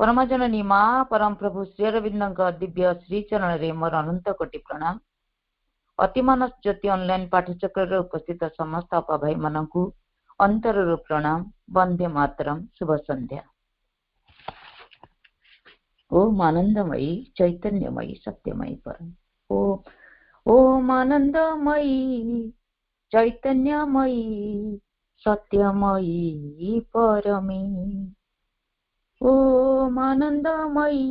परम जननी माँ परम प्रभु श्री अरविंद दिव्य श्रीचरण रे मोर अनंत कोटि प्रणाम। अतिमानस ज्योति ऑनलाइन पाठचक्र उपस्थित समस्त अपा भाई मानू अंतर प्रणाम। वंदे मातरम। शुभ संध्या। ओम आनंदमयी चैतन्यमयी सत्यमयी परम। ओम आनंदमयी चैतन्यमयी सत्यमयी परमे। ओम आनंदमयी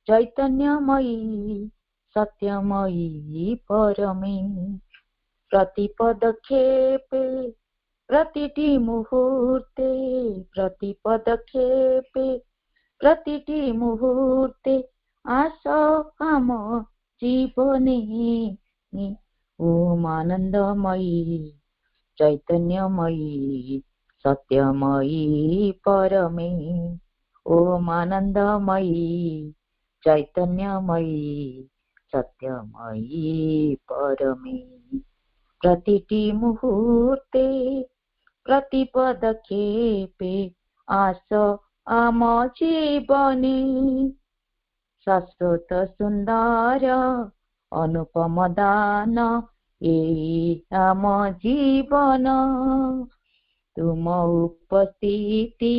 चैतन्यमयी सत्यमयी परमे। प्रतिपदक्षेपे प्रतिटी मुहूर्ते प्रतिपदक्षेपे प्रतिटी मुहूर्ते आशा काम जीवने। ओम आनंदमयी चैतन्यमयी सत्यमयी परमे। ओम आनंदमयी चैतन्यमयी सत्यमयी परमे। प्रतिटी मुहूर्ते प्रतिपदक्षेपे आशा आम जीवने। शाश्वत सुंदर अनुपम दान एई आम जीवन। तुम उपस्थिति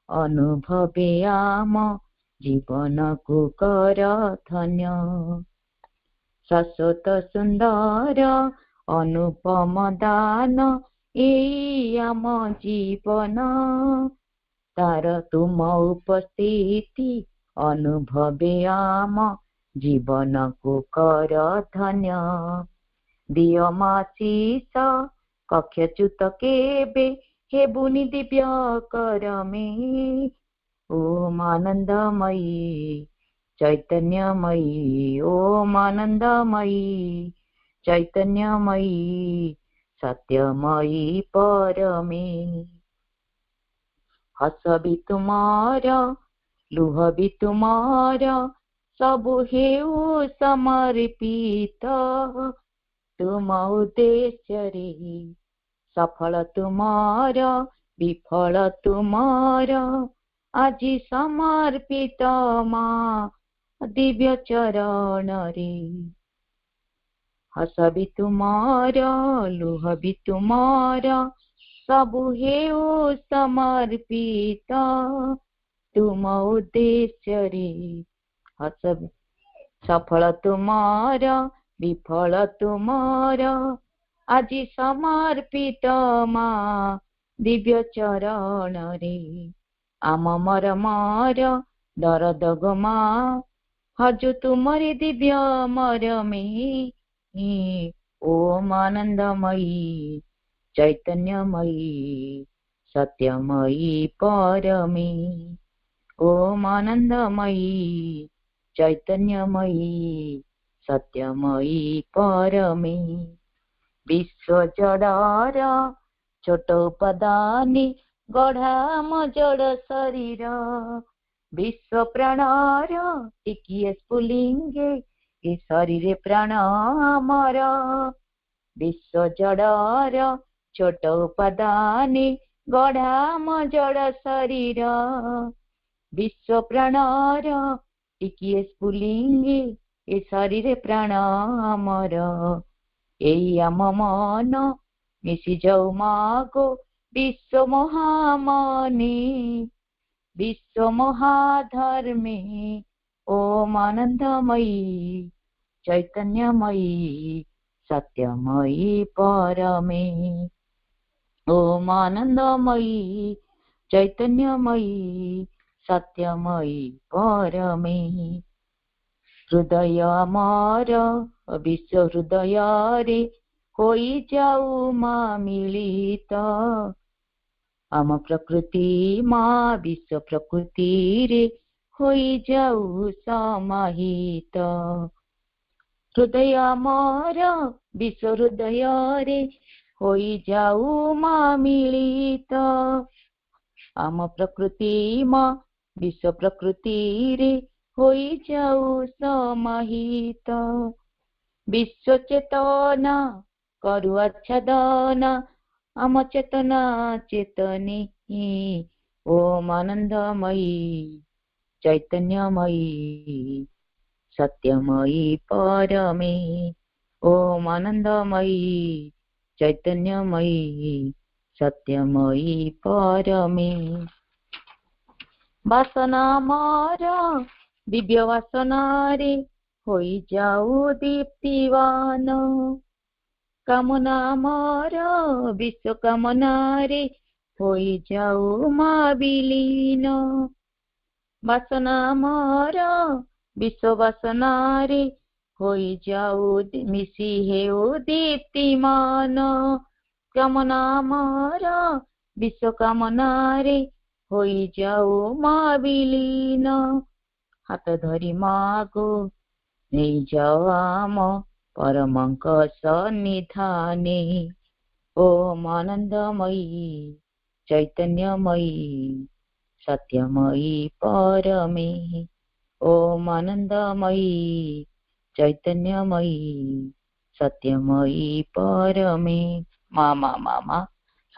अनुभवे आम जीवन को कर धन्य। शाश्वत सुंदर अनुपम दान एई आम जीवन। तार तुम उपस्थिति अनुभवे आम जीवन को कर धन्य। दिय माशीष कक्षच्युत केबे हेबुनि दिव्य करमे। ओम आनंदमयी चैतन्यमयी ओम आनंदमयी चैतन्यमयी सत्यमयी परमे। हस भी तुम्हारा लुह भी तुम्हारा सबु हेउ समर्पित। तुम उद्देश्य रे सफल तुम्हारा विफल तुम्हारा आजी समर्पित माँ दिव्य चरण रे। हस भी तुम्हारा लुह भी तुम्हारा सबु हेउ समर्पित। तुम उद्देश्य रे हस सफल तुम्हारा विफल तुम्हारा आजी समर्पित माँ दिव्य चरण रे। आम मर मर दर्द गमा हजु तुमरी दिव्य मरमे। ओम आनंदमयी चैतन्यमयी सत्यमयी परमे। ओम आनंदमयी चैतन्यमयी सत्यमयी परमे। विश्व जड़र छोट उपादानी गढ़ाम जड़ शरीर। विश्व प्राणर टिकिए स्फुलिंगे ए शरीर प्राण अमर। विश्व जड़र छोट उपादानी गढ़ाम जड़ शरीर। विश्व प्राणर टिकिए स्फुलिंगे ए शरीर प्राण अमर। एई आम मन मिशि जाऊ मागो विश्व महामने। विश्व महाधर्मे ओम आनंदमयी चैतन्यमयी सत्यमयी परमे। ओम आनंदमयी चैतन्यमयी सत्यमयी परमे। हृदय अमर विश्व हृदय रे होई जाऊ माँ मिलित। आम प्रकृति माँ विश्व प्रकृति रे होई जाऊ समाहित। हृदय अमर विश्व हृदय रे होई जाऊ माँ मिलित। आम प्रकृति माँ विश्व प्रकृति रे होई जाऊ समाहित। विश्व चेतना करु आच्छादना आम चेतना चेतने। ओम आनंदमयी चैतन्यमयी सत्यमयी परमे। ओम आनंदमयी चैतन्यमयी सत्यमयी परमे। वासना मार दिव्य वासना रे होई जाऊ दीप्तिवान। कामना मार विश्व कामना रे होई जाऊ माँ विलीन। वासना मार विश्व वासना रे होई जाऊ मिशी हेऊ दीप्तिमान। कामना मार विश्व कामना रे होई जाऊ माँ विलीन। हाथ धरी मागो नहीं जाओ आम परमंक सन्निधाने। ओम आनंदमयी चैतन्यमयी सत्यमयी परमे। ओम आनंदमयी चैतन्यमयी सत्यमयी परमे। मामा मामा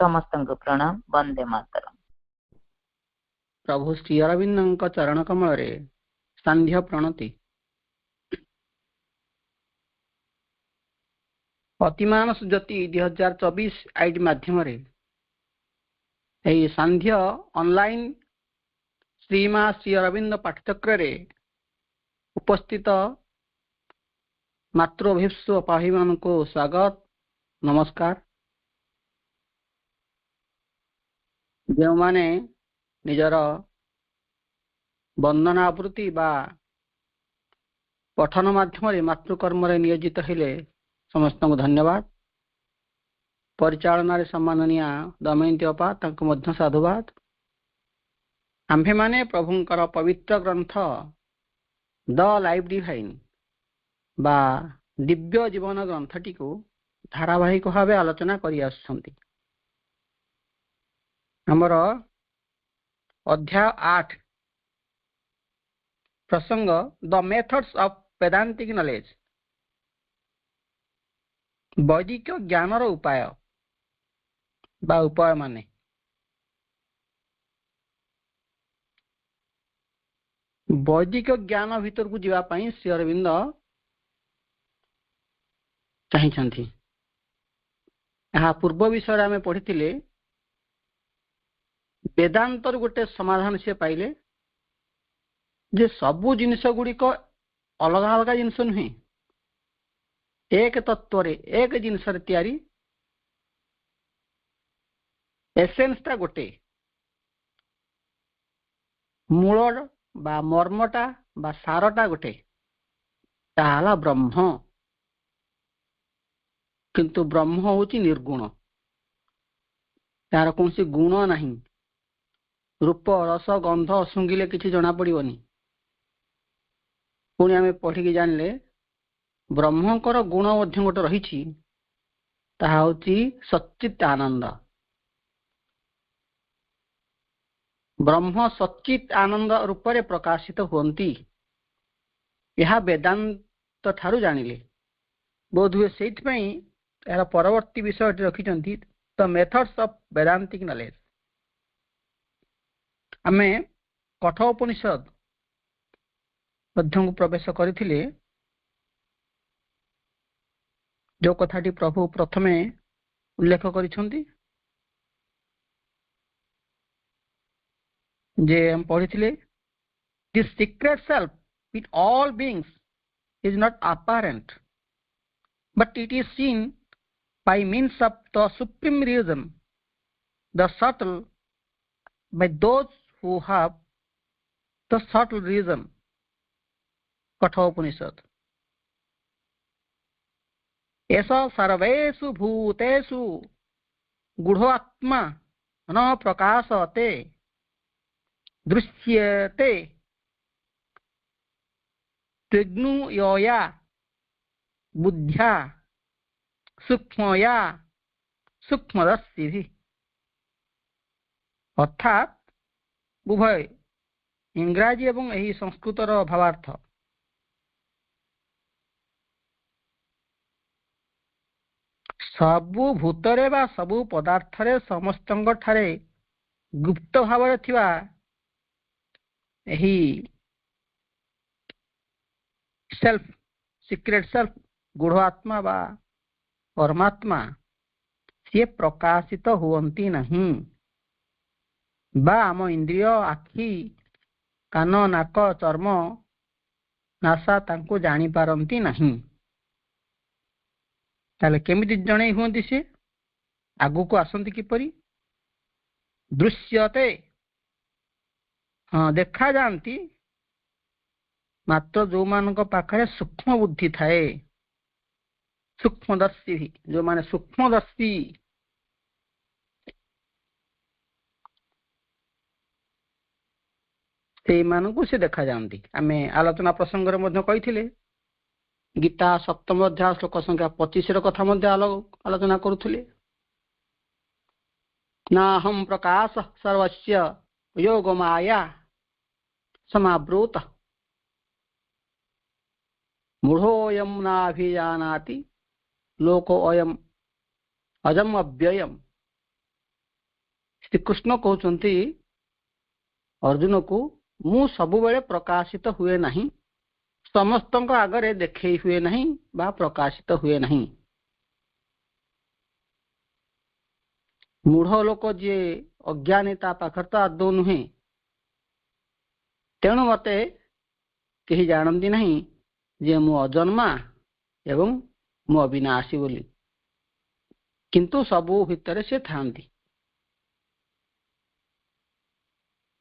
समस्तଙ୍କୁ प्रणाम। वंदे मातरम। प्रभु श्री अरविंद चरण कमल सांध्य प्रणति। अतिमानस ज्योति 2024 आईडी माध्यम सांध्य ऑनलाइन श्रीमा श्री अरविंद पाठचक्र रे उपस्थित मातृभिस्व पाही मान को स्वागत नमस्कार। जो माने निजर वंदना आवृत्ति बा पठन माध्यम मातृकर्म नियोजित हेले समस्त को धन्यवाद। परिचालन सम्माननीय दमयंती अपा तांको मध्य साधुवाद। आम्भे माने प्रभुंकर पवित्र ग्रंथ द लाइफ डिवाइन बा दिव्य जीवन ग्रंथटी को धारावाहिक भाव आलोचना करि आछंती। हमर अध्याय 8 प्रसंग the methods of Vedantic knowledge वैदिक ज्ञानर उपाय बा उपाय माने। वैदिक ज्ञान भीतर को जीवा पाई श्री अरविंद चाहिए। यह पूर्व विषय आम पढ़ी वेदांतर गोटे समाधान से पाइले जे सबू जिनिस गुड़िक अलग अलग जिनस नुहे एक तत्व एक जिनस तैयारी एसेंसटा गोटे मूल बा मर्मटा बा सारटा गोटे ताला ब्रह्म। किंतु ब्रह्म होची निर्गुण तार कौन सी गुण नहीं। रूप रस गंध सुंगिले किसी जना पड़ोनी। पुणी आम पढ़ी जानले ब्रह्मकर गुण गोटे रही सच्चित आनंद। ब्रह्म सच्चित आनंद रूप में प्रकाशित होती यह वेदांत ठारू जानिले। बोध हुए से यार परवर्ती विषय रखिंट the methods of Vedantic knowledge. आमे कठोपनिषद मध्य को प्रवेश करथिले। जो कथाटी प्रभु प्रथमे उल्लेख करिसंती जे हम पढ़िथिले this secret self with all beings is not apparent but it is seen by means of the supreme reason, the subtle, by those who have the subtle reason. Kathopanishad. ऐसा सर्वेषु भूतेषु गूढ़ आत्मा न प्रकाशते दृश्यते त्रिग्नुया बुद्ध्या सूक्ष्मया सूक्ष्मदर्शी। अर्थात उभय इंग्राजी एवं यही संस्कृतर भावार्थ सबु भूतरे बा सबु पदार्थरे समस्त ठारे गुप्त भाव यही सेल्फ सिक्रेट सेल्फ गुढ़ आत्मा बा परमात्मा सी प्रकाशित हुअंती नहीं बा आम इंद्रिय आखि कान नाक चर्म नासा तांको जानी पारंती नहीं। ताले केमिति जणे हुअंती से आगु को आसंती किपरि दृश्यते हाँ देखा जाती मात्र जो मान पाखे सूक्ष्म बुद्धि थाए सूक्ष्मदर्शी जो माने सूक्ष्मदर्शी से मानू से देखा जाती। आम आलोचना प्रसंग कही गीता सप्तम अध्याय श्लोक संख्या 25 कथा आलोचना करुले नाहम प्रकाश सर्वस्य योग माया समाब्रूत मूढ़ोयम नाभिजानाति लोको अयम अजम अव्ययम। श्रीकृष्ण कहते अर्जुन को मु सबुबले प्रकाशित हुए नहीं समस्त आगरे देखे हुए नहीं बा प्रकाशित हुए नहीं। मूढ़ लोक जी अज्ञानीता पाखर तो आदौ नुहे तेणु मते कहीं जानती नहीं जे मु अजन्मा एवं मु अविनाशी बोली किंतु सबू भितर से थांती।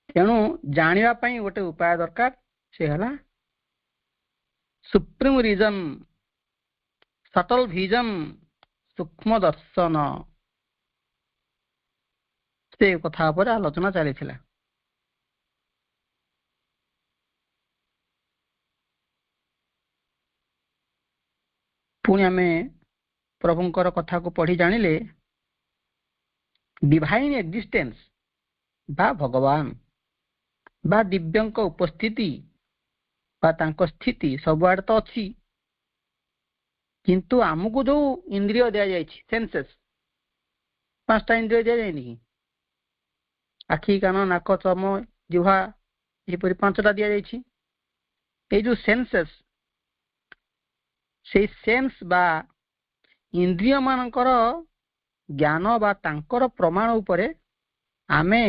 तेणु जानिबा पई गोटे उपाय दरकार से हला सुप्रीम रीजन सटल विजन सूक्ष्म दर्शन से कथा पर आलोचना चली। पुणी आम प्रभुंकर कथा को पढ़ी जानिले डिवाइन एक्जिस्टेंस बा भगवान बा दिव्यंक उपस्थिति बा तांको स्थिति सबुआड़े तो अच्छी किंतु आमको जो इंद्रिय दि जाए सेंसेस 5टा इंद्रिय दि जाए कि आखि कान नाक चर्म जिह्वा यहपरी 5टा दि जाए जो सेंसेस से सेंस बा इंद्रिय मानकर ज्ञान बा तांकर प्रमाण उपरे आमे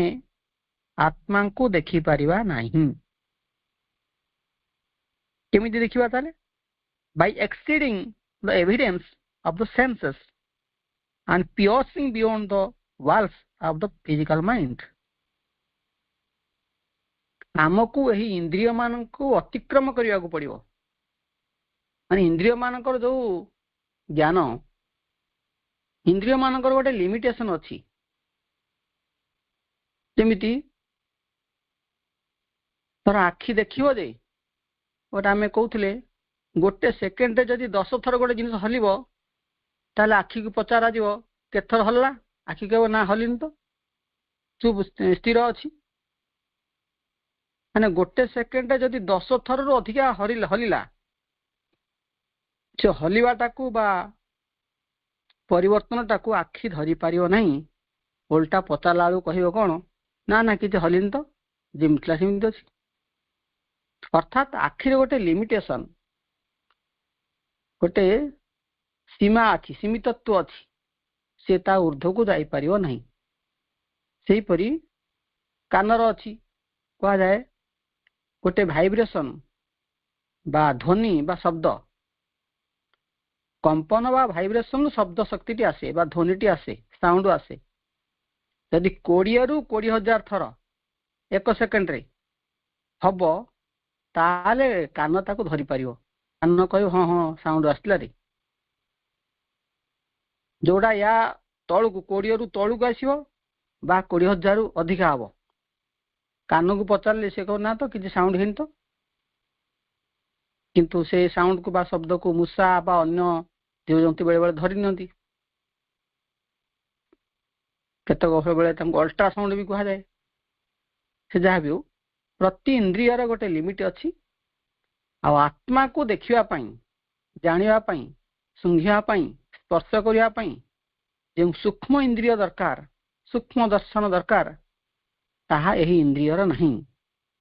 आत्मा को देखि परिवा नहीं। केमिति देखिबा ताले by exceeding the evidence of the senses and piercing beyond the walls of the physical mind. आमको यही इंद्रिय मान को अतिक्रम करने को पड़ो माने इंद्रिय मानकर जो ज्ञान इंद्रिय मानकर गोटे लिमिटेशन अच्छी जमीती तर आखि देखिबो जे गोटे आम कहते गोटे सेकेंड जदि 10 थर गोटे जिन हलिब ताले आखि को पचारा जीव के थर हल्ला आखि कह ना हलिन तो चुप स्थिर अच्छी माने गोटे सेकेंड जदि 10 थर रु अधिका हलिला से हलिवाटा को बा परिवर्तन टाकू आखि धरी पारियो नहीं उल्टा पचारा बेलू कह कौन ना ना कि हलिन तो जमीला सेमती अच्छी। अर्थात आखिर गोटे लिमिटेशन गोटे सीमा अच्छी सीमितत्व अच्छी से ता ऊर्ध्व को जाई परियो नहीं। सेही परी कानर अच्छी कह जाए गोटे वाइब्रेशन बा ध्वनि बा शब्द कंपन बा वाइब्रेशन शब्द शक्ति आसे बा ध्वनि आसे साउंड आसे यदि 20 रु 20,000 थर 1 सेकेंड रे हब ताले कान ताको धरी पारियो कान कह हाँ हाँ साउंड आसला रे जोड़ा या तलू को 20 रु तलू को आसो बा 20,000 रु अधिका हम कान को पचारे से कह ना तो किसी साउंड है तो किंतु से साउंड को बा शब्द को मूषा बा अन्य जीव जंतु बेले बेले धरी नि केतक बेले अल्ट्रासाउंड भी कह जाए से जहाँ भी हो प्रति इंद्रियर गोटे लिमिट अच्छी आत्मा को देखिबा जानिबा सुंघिबा स्पर्श करने जो सूक्ष्म इंद्रिय दरकार सूक्ष्म दर्शन दरकार ताहा यही इंद्रियर नहीं।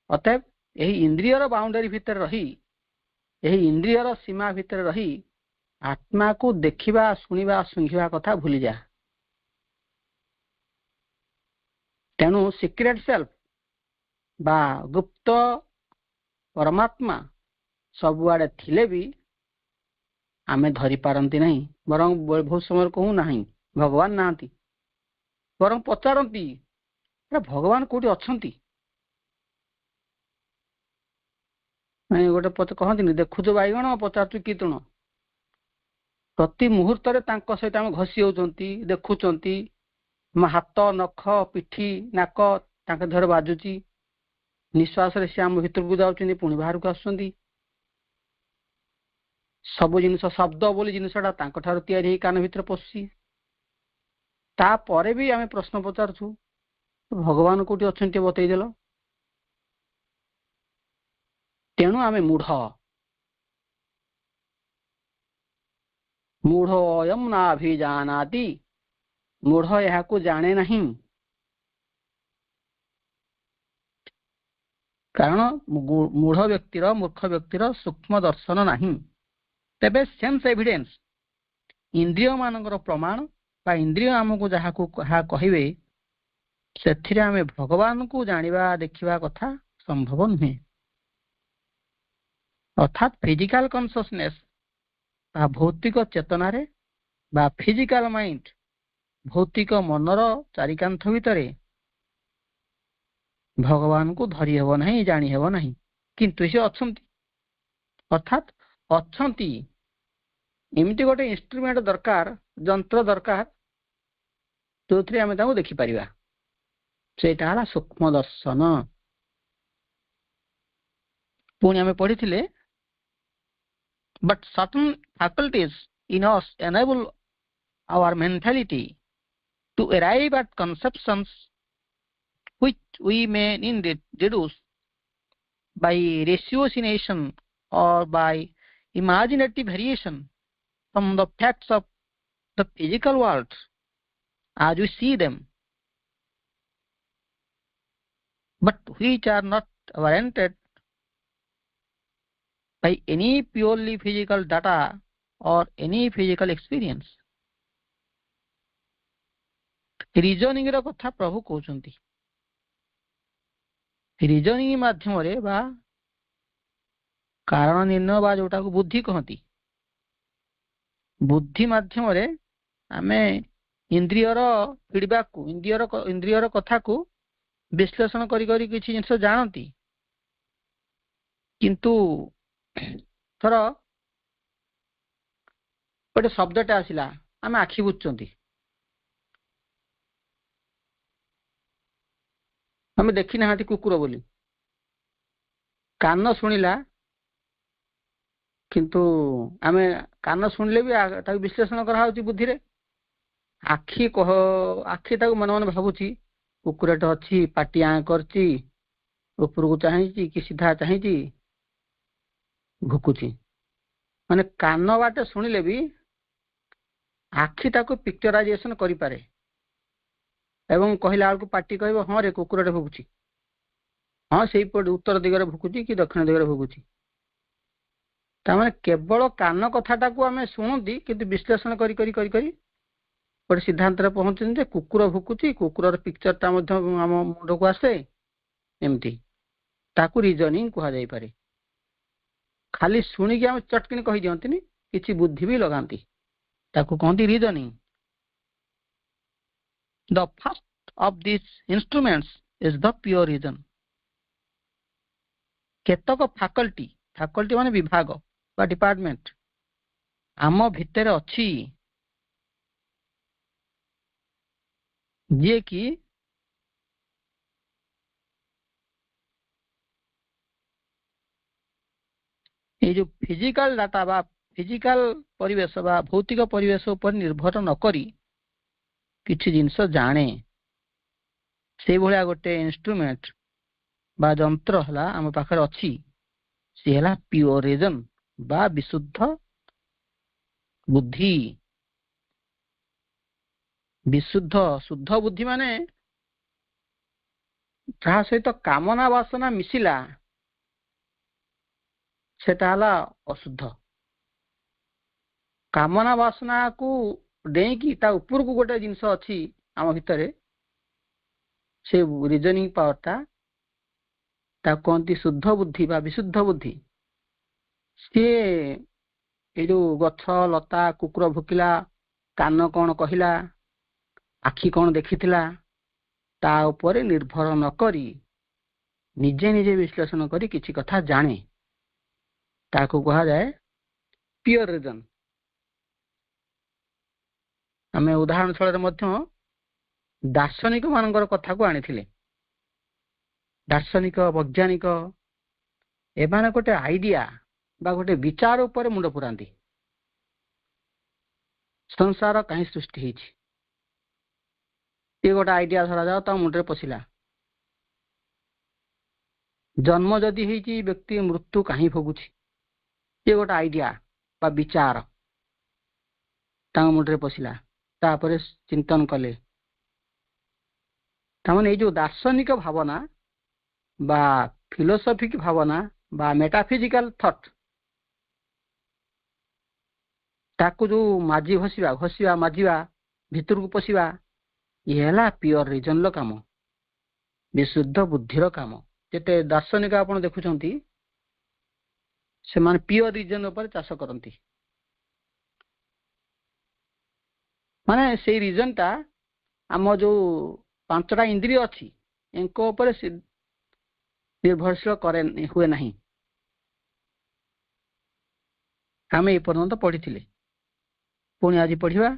अतएव यही इंद्रियर बाउंडरी भितर रही यही इंद्रियर सीमा भितर रही आत्मा को देखिबा शुणिबा सुंघिबा कथा भूली जा। तेणु सिक्रेट सेल्फ बा गुप्त परमात्मा सबुआड़े थिले भी आमे धरी पारंती नहीं, बरं बहुत समय कहू नहीं भगवान नांती, बरं पचारती भगवान कोठी अछंती। गोटे पच कहती देखुच बैगण पचारचु कि तृण, प्रति मुहूर्त सहित आम घसी होती देखुंट हाथ नख पिठी नाक देहर बाजुची निश्वास सी आम भीतर को जाऊँ पुणी बाहर को आसुँच सब जिन शब्द बोली जिनसा या कान भीतर पशुची तापर भी आम प्रश्न पचारछु भगवान कोठी अच्छा बतईदेल। तेणु आम मूढ़ मूढ़ अयम नाभिजानाति मूढ़ यह जाने नहीं, कारण मूढ़ व्यक्तिर मूर्ख व्यक्तिर सूक्ष्म दर्शन नहीं। तेबे सेंस एविडेंस इंद्रिय मानकर प्रमाण बा इंद्रिय आमको जहाँ कहे से आम भगवान को जानिबा देखिबा कथा संभव नुहे। अर्थात फिजिकल कॉन्शियसनेस बा भौतिक चेतना रे बा फिजिकल माइंड भौतिक मनर चारिकांथ भितर भगवान को धरी हेब नहीं जानी हेब नहीं, किंतु से अछंती। अर्थात अछंती एमती गोटे इंस्ट्रूमेंट दरकार जंत्र दरकार जो थे आम देखिपर से सूक्ष्म दर्शन। पुणी आम पढ़ी but certain faculties in us enable our mentality to arrive at conceptions which we may deduce by ratiocination or by imaginative variation from the facts of the physical world as we see them, but which are not warranted by any purely physical data or any physical experience. Reasoning रो कथा प्रभु कहउचंती। Reasoning माध्यम रे बा कारण निर्णय बा जोटा को बुद्धि कहती, बुद्धि माध्यम रे आमे इंद्रियर फीडबैक को इंद्रियर कथा को विश्लेषण करी करी किछि जिंस जानती, किंतु थर गोटे शब्दटा आसिला आमे आखि बुझचंती, हमें देखी ना कुकुर बोली कान शुणिला किंतु आमे कान शुणिले भी विश्लेषण करा बुद्धि रे आखि कह आखि मन मन भावुची कुकुरटे अच्छी पाटी आ करची ऊपर को चाहची कि सीधा चाहची भुकुची माने कान बाटे शुणिले भी आखि पिक्चराइजेशन करि पारे एवं कहला बेलू पार्टी कह हाँ रे कुकुरटे भुकुची, हाँ से उत्तर दिगरे भुकुची कि दक्षिण दिगरे भुकुची। तामाने केवल कान कथाटा को आम शुणती किंतु विश्लेषण करी करी करी करी गोटे सिद्धांत पहुंचे कुकुर भुकुची कुकुर पिक्चरटा आम मुंड को आसे एमती ताकू रिजनिंग कह जाई पारे। खाली शुणिकी आम चटकिन कही दियंती किछि बुद्धि भी लगाती ताकू कहती reasoning. The first of these instruments is the pure reason. केतक फैकल्टी माने विभाग बा डिपार्टमेंट आम भितर अच्छी जे कि ये जो फिजिकल डाटा बा फिजिकल परिवेश बा भौतिक परिवेश पर निर्भर न करी किछि जिनस जाने से भलिया गोटे इंस्ट्रूमेंट बा जंत्र हला आम पाखर अच्छी सी हला प्योर रीजन बा विशुद्ध बुद्धि। विशुद्ध शुद्ध बुद्धि माने जहाँ सहित कामना वासना मिसिला सेटा हला अशुद्ध। कामना वासना को डेईकी ता ऊपर को गोटे जिनस अच्छी आम भितर से रिजनिंग पावरटा कहती शुद्ध बुद्धि बा विशुद्ध बुद्धि। सी ये जो गछ लता कुकुर भुकिला कान कौन कहला आखि कौन देखिथिला ता उपरे निर्भर न करी निजे निजे विश्लेषण करी किछि कथा जाने ताको कहा जाए प्योर रीजन। आमे उदाहरण स्थल मध्य दार्शनिक मानकर कथा को आनिथिले। दार्शनिक वैज्ञानिक एमाने गोटे आइडिया बा गोटे विचार उपर मुंड पुरांती संसार कहीं सृष्टि होइछि ये गोटे आइडिया धरा जाओ ता मुंडरे पशिला। जन्म जदि होइछि व्यक्ति मृत्यु कहीं भोगुछि ये गोटे आइडिया बा विचार ता मुंडरे पशिला। तापरे चिंतन कले तामाने जो दार्शनिक भावना बा फिलोसॉफिक भावना बा मेटाफिजिकल थॉट ताकू जो माजी घसीवा घसीवा माजिवा भितर को पशिवा ये हला प्योर रीजन लो काम विशुद्ध बुद्धिर काम। जेते दार्शनिक आपण देखुचंती से माने प्योर रीजन ऊपर चाष करंती माने से रीजन टा आम जो पांचटा इंद्रिय अच्छी इनको ऊपर निर्भरशील करे हुए नहीं। आम ए पर्यंत पढ़ी पुणी आज पढ़ा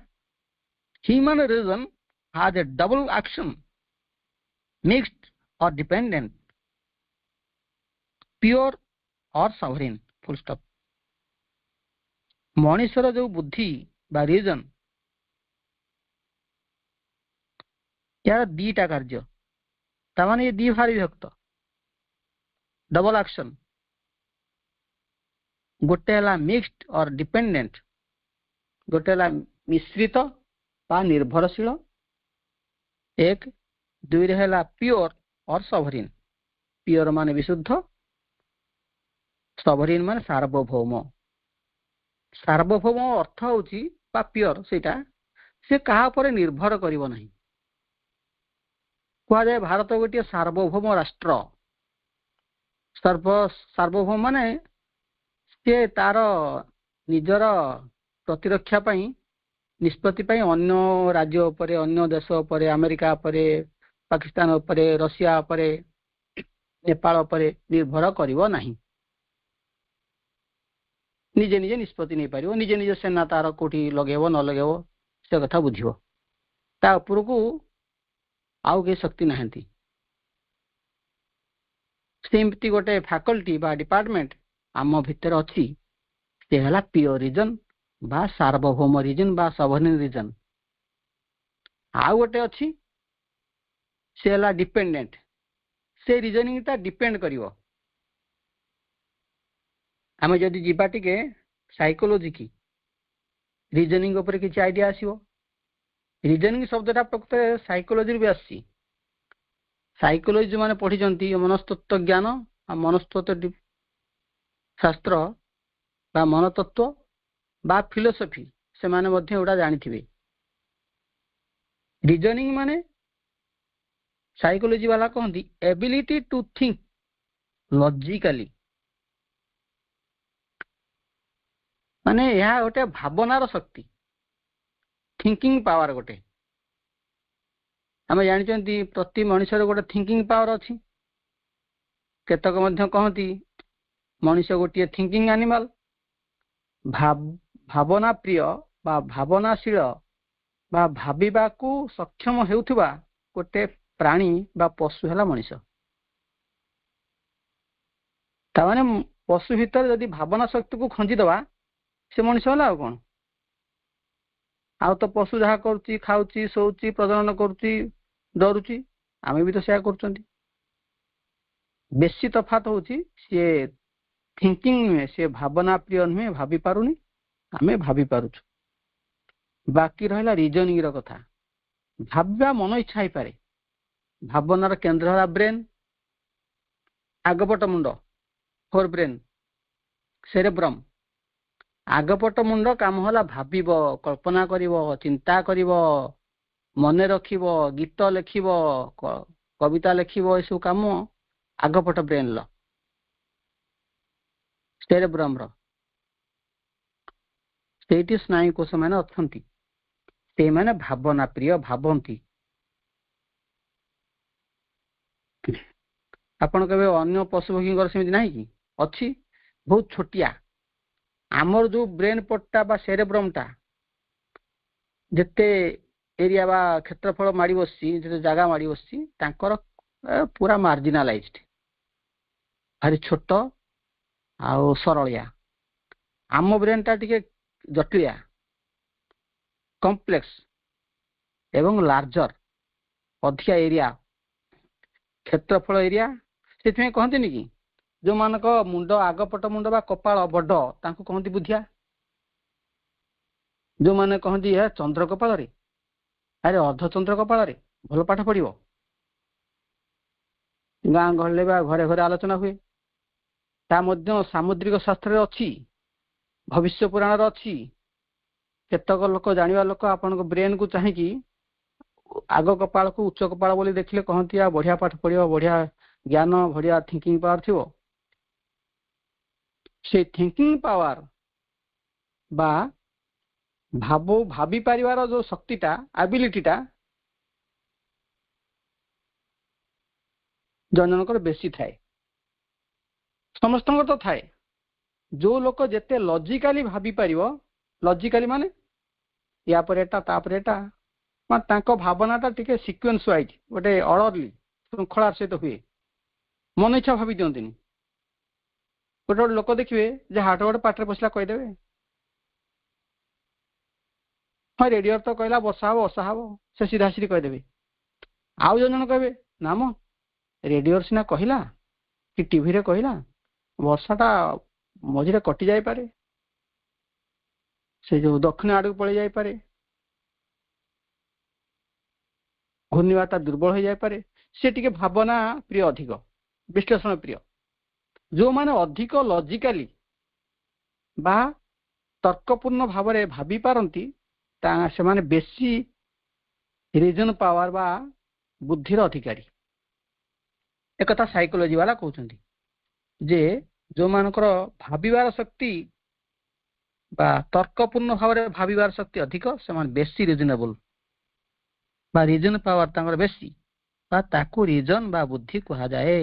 human reason has a double action mixed or dependent pure or sovereign full stop। मनुष्यर जो बुद्धि बा रीजन यार दीटा कार्य तामाने ये दी भारी विभक्त डबल एक्शन गोटे हला मिक्स्ड और डिपेंडेंट गोटे हला मिश्रित बा निर्भरशील एक दुई रहेला प्योर और सॉवरेन। प्योर माने विशुद्ध सॉवरेन माने सार्वभौम। सार्वभौम अर्थ होची बा प्योर सेटा से कहा पर निर्भर करिवो नहीं। कहा जाए भारत गोटे सार्वभौम राष्ट्र। सार्वभौम माने से तार निजर प्रतिरक्षा पाई निष्पत्ति पाई अन्य राज्य उपरे अन्य देश उपरे अमेरिका उपरे पाकिस्तान उपरे रशिया उपरे नेपाल उपरे निर्भर करिवो नहीं। निजे निजे निष्पत्ति नहीं पारिवो निजे निजे सेना तार कोठी लगेबो न लगेबो से कथा बुझिवो ता ऊपर को आउ के शक्ति नाहंती। सेमती गोटे फैकल्टी बा डिपार्टमेंट आम भितर अच्छी से हला प्योर रीजन बा सार्वभौम रीजन बा सॉवरेन रीजन। आउ गोटे अच्छी से हला डिपेंडेंट से रीजनिंग ता डिपेंड करिवो। आमे जदि जिबा टिके साइकोलॉजी की रीजनिंग ऊपर किछि आइडिया आसीबो। रीजनिंग शब्दटा प्रकृत साइकोलॉजी भी आसी। साइकोलॉजी माने पढ़िचंती मनस्तत्व ज्ञान आ मनस्तत्व शास्त्र बा मनतत्व बा फिलोसफी से माने मध्य उडा जानिथिबे। रीजनिंग माने साइकोलॉजी वाला कहती एबिलिटी टू थिंक लॉजिकली माने यह गोटे भावनार शक्ति थिंकिंग पावर गोटे। आम जानी प्रति मनुष्य गोटे थिंकिंग पावर अच्छी। केतक मध्य कहती मनुष्य गोटे थिंकिंग एनिमल भावना प्रिय बा भावनाशील बा भाविबा को सक्षम हेउथिबा गोटे प्राणी बा पशु है मनुष्य। ताने पशु भीतर यदि भावना शक्ति को खंजीदवा से मनुष्य है कौन आउ तो पशु जहाँ करुच्ची खाऊची शोची प्रजनन करुच्ची डरुची आमे भी तो सेया करुचंती। बेसी तफात होची से थिंकिंग नुहे से भावना प्रिय नुहे भाभी पारुनी आमे भाभी पारुछु। बाकी रहिला रीजनिंग रो कथा भाबा मन इच्छा ही पारे। भावनार केंद्र है ब्रेन आगपट मुंड फोर ब्रेन ସେରେବ୍ରମ୍ ଆଗପଟ ମୁଣ୍ଡ କାମ ହେଲା ଭାବିବ, କଳ୍ପନା କରିବ, ଚିନ୍ତା କରିବ, ମନେ ରଖିବ, ଗୀତ ଲେଖିବ, କବିତା ଲେଖିବ, ଏସବୁ କାମ ଆଗପଟ ବ୍ରେନର ସେରେବ୍ରମର। ସେଇଠି ସ୍ନାୟୁକୋଷ ମାନେ ଅଛନ୍ତି, ସେଇମାନେ ଭାବନା ପ୍ରିୟ, ଭାବନ୍ତି। ଆପଣ କେବେ ଅନ୍ୟ ପଶୁପକ୍ଷୀଙ୍କର ସେମିତି ନାହିଁ କି? ଅଛି, ବହୁତ ଛୋଟିଆ। ଆମର ଯୋଉ ବ୍ରେନ ପଟଟା ବା ସେରେବ୍ରମଟା ଯେତେ ଏରିଆ ବା କ୍ଷେତ୍ରଫଳ ମାଡ଼ି ବସିଛି, ଯେତେ ଜାଗା ମାଡ଼ି ବସିଛି, ତାଙ୍କର ପୁରା ମାର୍ଜିନାଲାଇଜଡ, ଭାରି ଛୋଟ ଆଉ ସରଳିଆ। ଆମ ବ୍ରେନଟା ଟିକେ ଜଟିଳିଆ, କମ୍ପ୍ଲେକ୍ସ ଏବଂ ଲାର୍ଜର, ଅଧିକା ଏରିଆ, କ୍ଷେତ୍ରଫଳ ଏରିଆ। ସେଥିପାଇଁ କହନ୍ତିନି କି ଯୋଉମାନଙ୍କ ମୁଣ୍ଡ ଆଗପଟ ମୁଣ୍ଡ ବା କପାଳ ବଡ ତାଙ୍କୁ କହନ୍ତି ବୁଦ୍ଧିଆ। ଯୋଉମାନେ କହନ୍ତି ଏହା ଚନ୍ଦ୍ର କପାଳରେ, ଆରେ ଅର୍ଦ୍ଧ ଚନ୍ଦ୍ର କପାଳରେ ଭଲ ପାଠ ପଢିବ। ଗାଁ ଗହଳିରେ ବା ଘରେ ଘରେ ଆଲୋଚନା ହୁଏ। ତା ମଧ୍ୟ ସାମୁଦ୍ରିକ ଶାସ୍ତ୍ରରେ ଅଛି, ଭବିଷ୍ୟ ପୁରାଣରେ ଅଛି। କେତେକ ଲୋକ ଜାଣିବା ଲୋକ ଆପଣଙ୍କ ବ୍ରେନକୁ ଚାହିଁକି ଆଗ କପାଳକୁ ଉଚ୍ଚ କପାଳ ବୋଲି ଦେଖିଲେ କହନ୍ତି ଆଉ ବଢିଆ ପାଠ ପଢିବ, ବଢିଆ ଜ୍ଞାନ, ବଢିଆ ଥିଙ୍କିଂ ପାୱାର ଥିବ। ସେଇ ଥିଙ୍କିଂ ପାୱାର ବା ଭାବି ପାରିବାର ଯୋଉ ଶକ୍ତିଟା, ଆବିଲିଟିଟା ଜଣ ଜଣଙ୍କର ବେଶୀ ଥାଏ, ସମସ୍ତଙ୍କର ତ ଥାଏ। ଯୋଉ ଲୋକ ଯେତେ ଲଜିକାଲି ଭାବି ପାରିବ, ଲଜିକାଲି ମାନେ ୟା ପରେ ଏଟା ତାପରେ ଏଟା, ମାନେ ତାଙ୍କ ଭାବନାଟା ଟିକେ ସିକ୍ୱେନ୍ସ ୱାଇଜ, ଗୋଟେ ଅର୍ଡରଲି ଶୃଙ୍ଖଳାର ସହିତ ହୁଏ, ମନ ଇଚ୍ଛା ଭାବି ଦିଅନ୍ତିନି। ଗୋଟେ ଗୋଟେ ଲୋକ ଦେଖିବେ ଯେ ହାଟ ଗୋଟେ ପାଟିରେ ପଶିଲା କହିଦେବେ, ହଁ ରେଡିଓରେ ତ କହିଲା ବର୍ଷା ହବ, ବର୍ଷା ହବ, ସେ ସିଧା ସିଧି କହିଦେବେ। ଆଉ ଜଣ ଜଣ କହିବେ ନା ମ ରେଡିଓରେ ସିନା କହିଲା କି ଟିଭିରେ କହିଲା, ବର୍ଷାଟା ମଝିରେ କଟି ଯାଇପାରେ, ସେ ଯୋଉ ଦକ୍ଷିଣ ଆଡକୁ ପଳେଇ ଯାଇପାରେ, ଘୂର୍ଣ୍ଣିବାତା ଦୁର୍ବଳ ହେଇଯାଇପାରେ। ସେ ଟିକେ ଭାବନା ପ୍ରିୟ, ଅଧିକ ବିଶ୍ଳେଷଣ ପ୍ରିୟ। ଯୋଉମାନେ ଅଧିକ ଲଜିକାଲି ବା ତର୍କପୂର୍ଣ୍ଣ ଭାବରେ ଭାବି ପାରନ୍ତି, ସେମାନେ ବେଶୀ ରିଜନ ପାୱାର ବା ବୁଦ୍ଧିର ଅଧିକାରୀ। ଏକଥା ସାଇକୋଲୋଜି ବାଲା କହୁଛନ୍ତି ଯେ ଯୋଉମାନଙ୍କର ଭାବିବାର ଶକ୍ତି ବା ତର୍କପୂର୍ଣ୍ଣ ଭାବରେ ଭାବିବାର ଶକ୍ତି ଅଧିକ, ସେମାନେ ବେଶୀ ରିଜନେବଲ ବା ରିଜନ ପାୱାର ତାଙ୍କର ବେଶୀ, ବା ତାକୁ ରିଜନ ବା ବୁଦ୍ଧି କୁହାଯାଏ।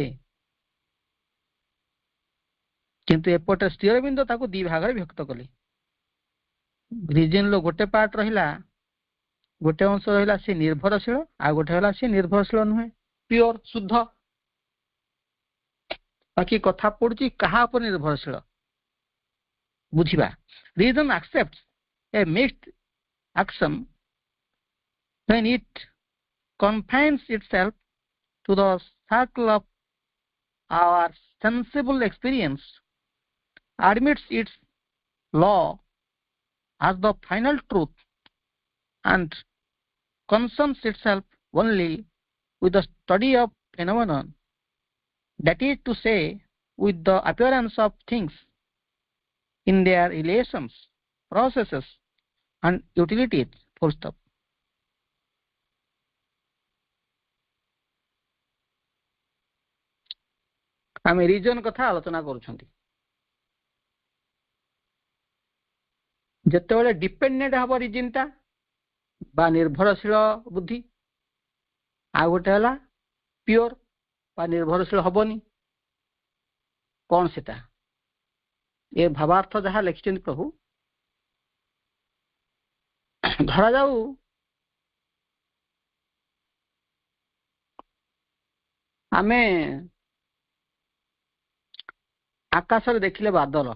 କିନ୍ତୁ ଏପଟେ ଶ୍ରୀ ଅରବିନ୍ଦ ତାକୁ ଦି ଭାଗରେ ବିଭକ୍ତ କଲେ। ରିଜନର ଗୋଟେ ପାର୍ଟ ରହିଲା, ଗୋଟେ ଅଂଶ ରହିଲା ସେ ନିର୍ଭରଶୀଳ, ଆଉ ଗୋଟେ ହେଲା ସେ ନିର୍ଭରଶୀଳ ନୁହେଁ, ପିଓର ଶୁଦ୍ଧ। ବାକି କଥା ପଡୁଛି କାହା ଉପରେ ନିର୍ଭରଶୀଳ ବୁଝିବା। Reason accepts a mixed action when it confines itself to the circle of our sensible experience, admits its law as the final truth, and concerns itself only with the study of phenomenon, that is to say, with the appearance of things in their relations, processes, and utilities. Full stop. ଆମେ reason କଥା ଆଲୋଚନା କରୁଛନ୍ତି। ଯେତେବେଳେ dependent ହବ ରିଜନଟା ବା ନିର୍ଭରଶୀଳ ବୁଦ୍ଧି, ଆଉ ଗୋଟେ ହେଲା ପିଓର ବା ନିର୍ଭରଶୀଳ ହବନି। କଣ ସେଟା? ଏ ଭାବାର୍ଥ ଯାହା ଲେଖିଛନ୍ତି ପ୍ରଭୁ, ଧରାଯାଉ ଆମେ ଆକାଶରେ ଦେଖିଲେ ବାଦଲ,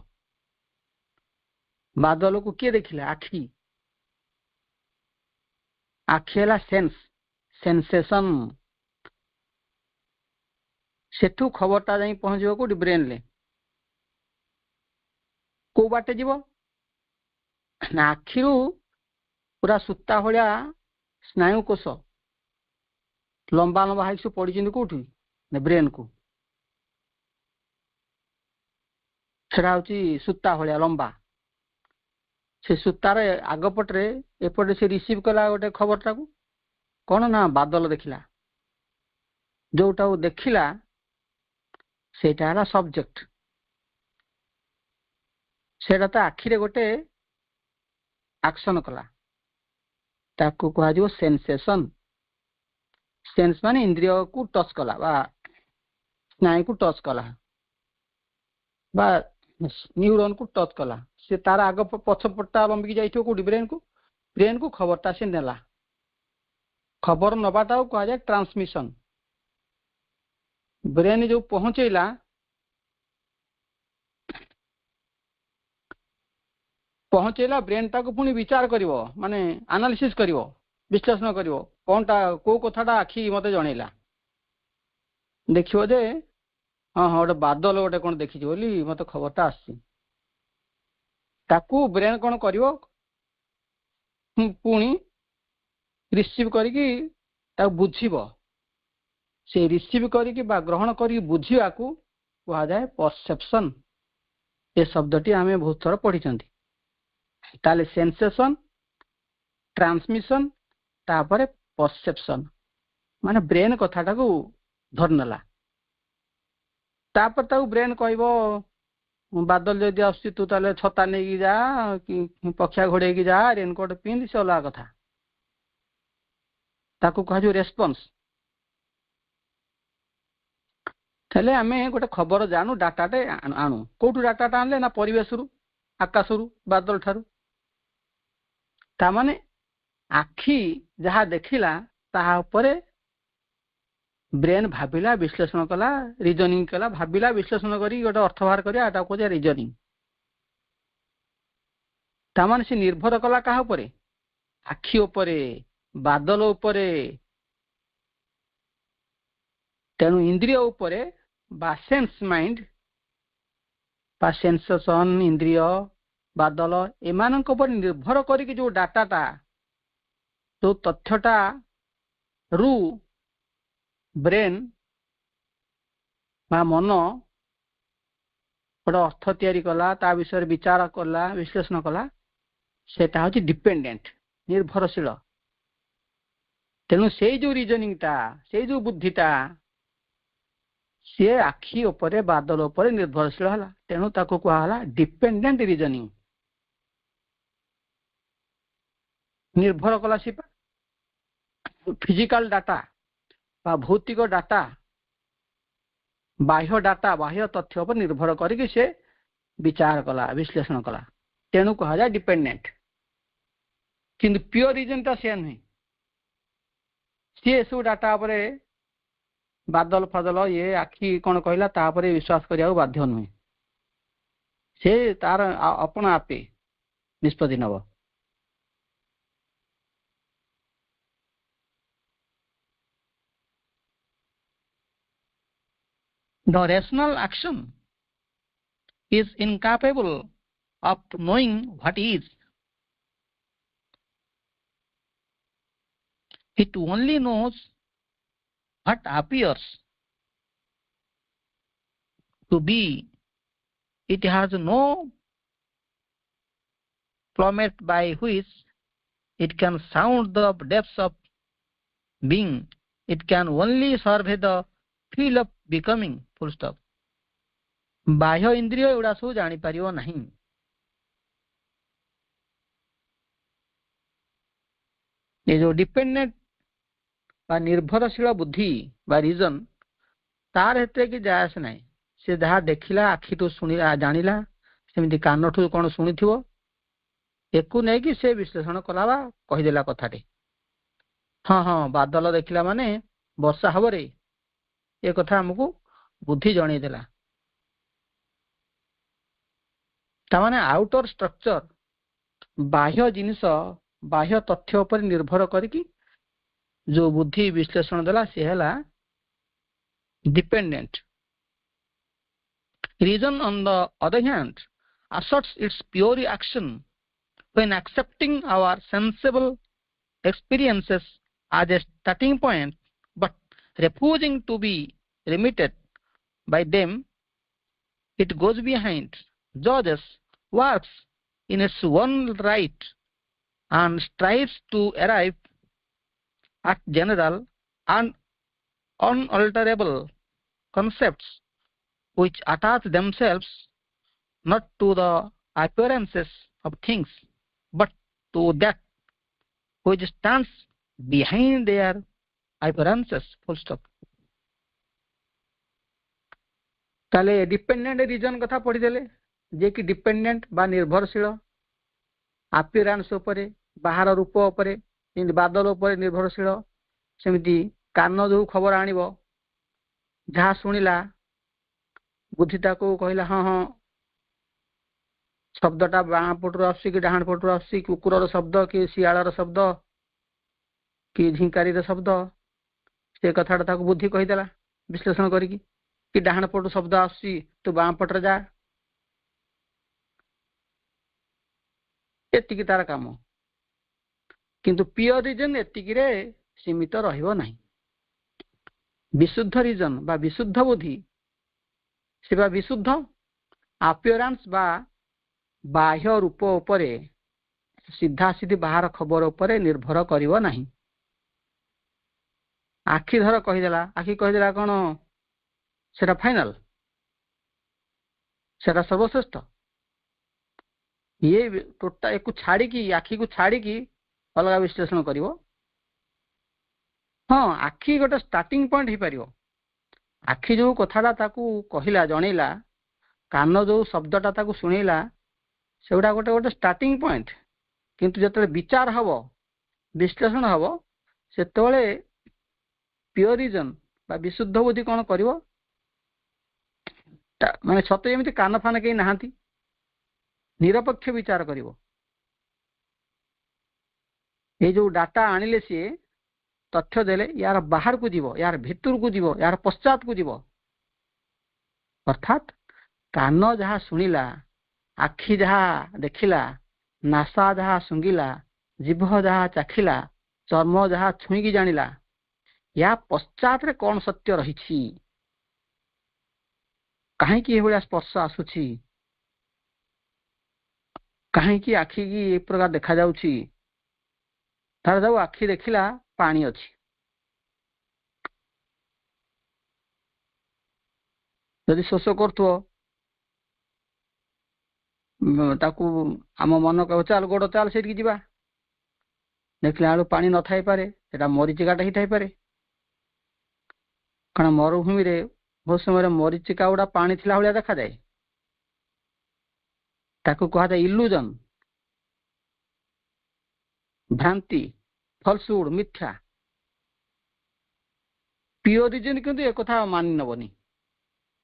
ବାଦଲକୁ କିଏ ଦେଖିଲା? ଆଖି। ଆଖି ହେଲା ସେନ୍ସ, ସେନ୍ସେସନ। ସେଠୁ ଖବରଟା ଯାଇ ପହଞ୍ଚିବ କୋଉଠି? ବ୍ରେନରେ। କୋଉ ବାଟେ ଯିବ ନା ଆଖିରୁ ପୁରା ସୂତା ଭଳିଆ ସ୍ନାୟୁକୋଷ ଲମ୍ବା ଲମ୍ବା ହେଇକି ସବୁ ପଡିଛନ୍ତି କୋଉଠି? ନା ବ୍ରେନକୁ। सेटा हूँ सूता भाया लंबा से सूतार आगपटे एपटे से रिसीव कला गोटे खबरटा को कौन ना बादल देखला जोटा देखला सेटा सब्जेक्ट सेटा तो आखिरे गोटे एक्शन कला ताकू कह सेंसेशन सेंस माने इंद्रिय को टच कला बा स्नायु को टच कला बा न्यूरॉन को टच कला से तार आग पछपटा लंबिकी जाइथियो कोडी ब्रेन को खबरटा से नेला खबर नबाटा कह जाए ट्रांसमिशन ब्रेन जो पहुंचेला ब्रेन टाक पुणी विचार करिवो माने एनालिसिस करिवो विश्लेषण करिवो कोनटा को कथाटा आखि मते जणैला देखिवो जे हाँ हाँ गोटे बादल गोटे कौन देखी बोली मत खबरटा आसी ताकू ब्रेन कौन करिवो पुणी रिसीव करिकी ताकू बुझिबो से रिसीव करिकी बा ग्रहण करिकी बुझिबा को कहा जाए परसेप्शन ये शब्दटी आमे बहुत थर पढ़िचंती ताले सेंसेशन ट्रांसमिशन तापरे परसेप्शन माने ब्रेन कथाटा को धरनला तापर ताऊ ब्रेन कहबो बादल जदि आसुची तू ताले छता नेकी जा कि पक्षा घोड़े की जा रेनकोट पिंध से अलग कथा ताकू कह रेस्पॉन्स हेले आमे गोटे खबर जानू डाटाटे आणु कोठू डाटाटा आनले ना परिवेशरू आकाशरू बादल ठारू तामाने आखि जहा देखिला ताहा उपरे ब्रेन भाविला विश्लेषण कला रिजनिंग कला भाविला विश्लेषण करी गोटे अर्थ बाहर करिया एटा को रिजनिंग तामाने से निर्भर कला कहा उपरे आखि उपरे बादल उपरे तेणु इंद्रिय उपरे बा सेंस माइंड बा सेंसेशन इंद्रिय बादल एमानक पर निर्भर करी जो डाटाटा जो तथ्यटा रु ब्रेन बा मन गोटे अर्थ तैयारी कला ता विषय विचार कला विश्लेषण कला सेटा हूँ डिपेंडेंट निर्भरशील तेणु से जो रिजनिंगटा से जो बुद्धिटा सी आखि उपरे बादल उपरे निर्भरशील है तेणु ताको कहाला डिपेंडेंट रिजनिंग निर्भर कला सी फिजिकल डाटा बा भौतिक डाटा बाह्य तथ्य पर निर्भर करके से विचार कला विश्लेषण कला तेणु कहा जाए डिपेंडेंट किंतु प्योर रीजन टा से नुहे सी सब डाटा पर बादल फादल ये आखि कौन कहला तापर विश्वास करिया बाध्य नुहे से तार अपना आपे निष्पत्ति नब The rational action is incapable of knowing what is. It only knows what appears to be. It has no plummet by which it can sound the depths of being. It can only survey the field of becoming. Full stop बाह्य इंद्रिय एवढा सब जानी पारियो नहीं ये जो dependent बा निर्भरशील बुद्धि बा रीजन तार हेते कि जायस नहीं से जहा देखिला आखि तो सुनिला जानिला सेमिति कान ठु कोन सुनिथिबो एकु नै कि से विश्लेषण कलावा कहि देला कथाटे हाँ हाँ बादल देखिला माने वर्षा हबरे ए कथा हमकु बुद्धि जणै देला तामाने आउटर स्ट्रक्चर बाह्य जिनिस बाह्य तथ्य पर निर्भर करके जो बुद्धि विश्लेषण देला से हला dependent reason on the other hand asserts its pure action when accepting our sensible experiences as a starting point but refusing to be limited by them. It goes behind judges, works in its own right, and strives to arrive at general and unalterable concepts which attach themselves not to the appearances of things, but to that which stands behind their appearances. Full stop. ताले dependent reason कथा पढ़ीदेले जे कि dependent बा निर्भरशील appearance उपरे बाहर रूप उपरे जेमति बादल उपरे निर्भरशील सेमति कान जो खबर आनिबो जहा सुनिला बुद्धिता को कहला हाँ हाँ शब्दटा बाँ पटू आसी कि डाहाण पटू आसी कुकुर शब्द कि शियाळर शब्द कि झिंकारी शब्द से कथाटा बुद्धि कहीदेला विश्लेषण करिकी कि डाहाण पटू शब्द आसी तू बाँ पटरे जा एतिकी तार काम किंतु प्योर रीजन एतिकी रे सीमित रहिबो नाही विशुद्ध रीजन बा विशुद्ध बुद्धि से बा विशुद्ध अपीयरेंस बा बाह्य रूप उपरे सीधा सीधी बाहर खबर उपरे निर्भर करिवो नाही आखि धर कहीदेला कौन सेटा फाइनल सेटा सर्वश्रेष्ठ ये टोटा एक छाड़ी की आखि को छाड़ी की अलग विश्लेषण करिवो हाँ आखि गोटे स्टार्टिंग पॉइंट ही पारिवो आखि जो कथाटा ताकू कहिला जणैला कान जो शब्दटा ताकू सुनैला सेगुड़ा गोटे गोटे स्टार्टिंग पॉइंट किंतु जतले विचार हबो विश्लेषण हबो सेतोले प्योर रीजन बा विशुद्ध बुद्धि कौन करिवो माने सत जेमिति कान फान केही नाहांती निरपेक्ष विचार करिवो ये जो डाटा आनिले सी तथ्य देले यार बाहर को जीवो यार भितर को जीवो यार पश्चात को जीवो अर्थात कान जहा सुनिला आखि जहा देखिला नासा जहा सुंगिला जीभ जहा चाखिला चर्म जहा छुईकी जानिला या पश्चात रे कौन सत्य रही कहीं भाया स्पर्श आसुची कहीं आखि की एक प्रकार देखा जाउची तार जाऊ आखि देखिला पानी अच्छी जदि शोष करथो ताकू आम मन कह चाल गोड़ चाल से जा देखला आलू पानी न थाई पारे सेटा मरीचिकाटा ही थाई पारे कारण मरुभूमि रे बहुत समय मरीचिका गुड़ा पानी थिला भाया देखा जाए ताकू कहा जाए इल्यूजन भ्रांति फलसुड मिथ्या प्योर रीजन किंतु एक कथा मानि नबनी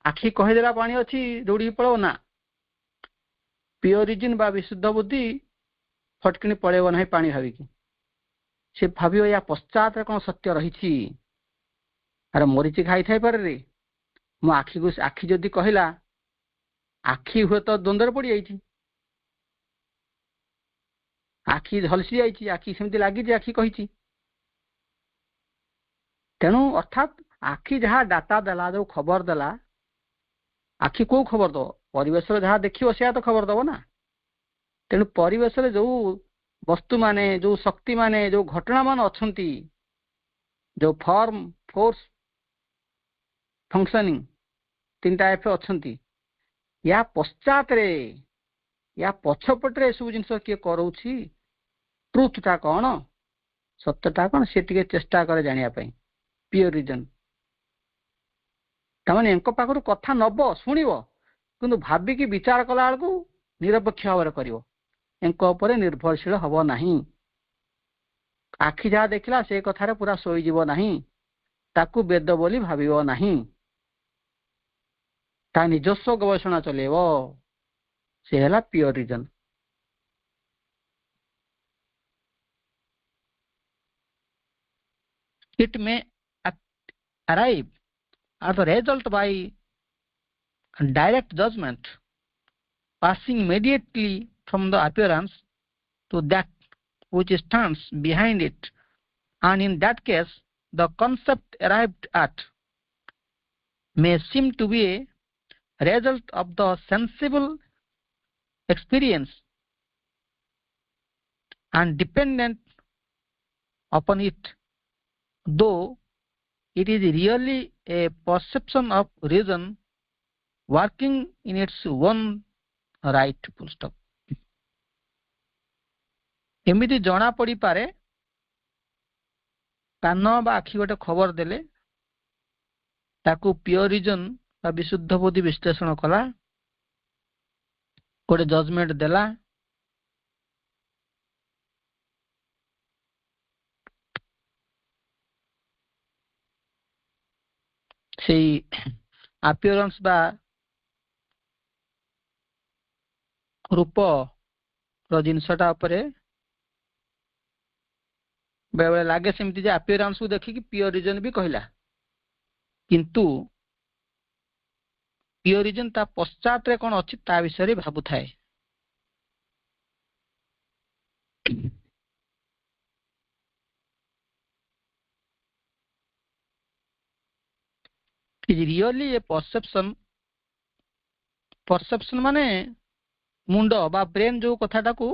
आखि कहीदेला पानी अच्छी दौड़ी पड़ो ना प्योर रीजन बा विशुद्ध बुद्धि फटकिनी पड़ेब ना पानी भाविकी से भाव या पश्चात कौन सत्य रही अरे मरीची खाई थाई पारे रे मो आखि को आखि जदि कहला आखि हुए तो द्वंद्व पड़ जाइए आखि झलसी जाइए आखि सेमती लगी आखि कही तेणु अर्थात आखि जहाँ डाटा देला जो खबर देला आखि को खबर दब परिवेश जहाँ देखियो से तो खबर दब ना तेणु परिवेश जो वस्तु माने जो शक्ति माने जो घटना मान अच्छी जो फॉर्म फोर्स फंक्शनिंग तीनटा एफ अच्छी या पश्चात रे या पछपटे सब जिन किए करोछि ट्रुथटा कौन सत्यटा कौन से चेष्टा करे जानापी प्योर रीजन तमाने एंक पाखरु कथा नब शुणव किंतु भाविकी विचार कला बेलू निरपेक्ष भाव कर एंक उपरे निर्भरशील हम नहीं आखि जहाँ देखला से कथार पूरा शोईजीव नहीं ताकू वेद बोली भाविव नहीं ता निजस्व गवेषणा चलेब से है pure reason it may arrive as a result by direct judgment passing immediately from the appearance to that which stands behind it, and in that case the concept arrived at may seem to be a result of the sensible experience and dependent upon it, though it is really a perception of reason working in its own right. Full stop. एमिति जना पड़ी पारे कान बा आखि गोटे खबर देले ताकू प्योर रीजन बा विशुद्ध बुद्धि विश्लेषण कला गोटे जजमेंट देला से appearance बा रूप रो जिनसटा उपरे बेले बेले लागे सेमती जे appearance को देखि कि प्योर रीजन भी कहला किंतु प्योर रीजन ता पश्चात रे कोन अछि ता विषय रे भाबु थाए is really a perception माने मुंड बा ब्रेन जो कथाटा को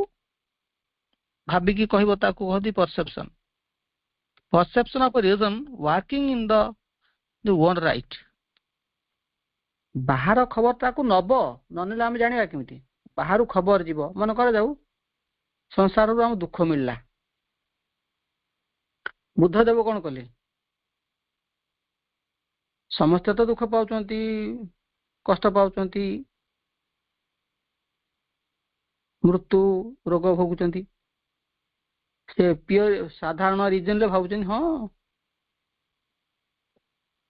भाबी की कहबो ताकू कहदी perception of a reason working in the one right बाहर खबर ताकू नबो ननेला हम जानिबा केमिति बाहर खबर जीवो मन कर जाऊ संसार रो हम दुख मिलला बुद्ध देव कोन कले समस्त तो दुख पाउचंती कष्ट पाउचंती मृत्यु रोग भोगुचंती से प्योर साधारण रीजन रे भाबुचन हां